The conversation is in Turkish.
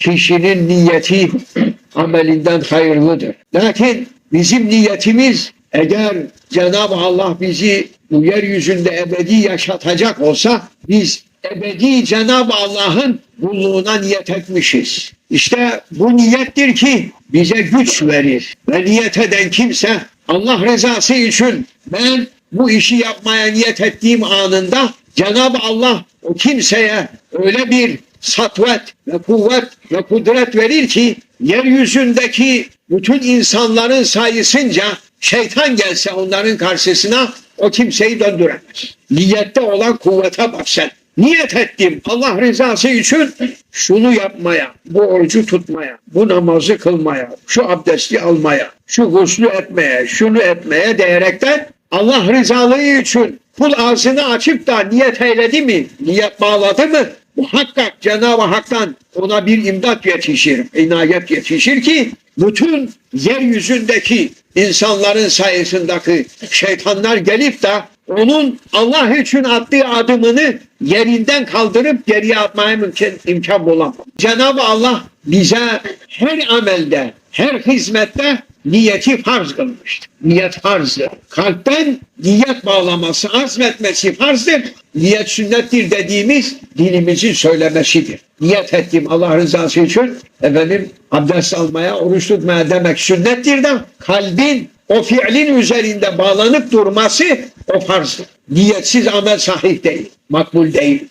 kişinin niyeti amelinden hayırlıdır. Lakin bizim niyetimiz, eğer Cenab-ı Allah bizi bu yeryüzünde ebedi yaşatacak olsa, biz ebedi Cenab-ı Allah'ın kulluğuna niyet etmişiz. İşte bu niyettir ki bize güç verir. Ve niyet eden kimse Allah rızası için ben bu işi yapmaya niyet ettiğim anında Cenab-ı Allah o kimseye öyle bir satvet ve kuvvet ve kudret verir ki yeryüzündeki bütün insanların sayısınca şeytan gelse onların karşısına o kimseyi döndüremez. Niyette olan kuvvete bak sen. Niyet ettim Allah rızası için şunu yapmaya, bu orucu tutmaya, bu namazı kılmaya, şu abdesti almaya, şu guslü etmeye, şunu etmeye diyerekten Allah rızalığı için kul ağzını açıp da niyet eyledi mi, niyet bağladı mı, muhakkak Cenab-ı Hak'tan ona bir imdat yetişir, inayet yetişir ki bütün yeryüzündeki insanların sayısındaki şeytanlar gelip de onun Allah için attığı adımını yerinden kaldırıp geriye atmaya imkan bulamaz. Cenab-ı Allah bize her amelde, her hizmette niyeti farz kılmıştır. Niyet farzdır. Kalpten niyet bağlaması, azmetmesi farzdır. Niyet sünnettir dediğimiz dinimizin söylemesidir. Niyet ettiğim Allah rızası için abdest almaya, oruç tutmaya demek sünnettir de kalbin o fiilin üzerinde bağlanıp durması o farzdır. Niyetsiz amel sahih değil, makbul değil.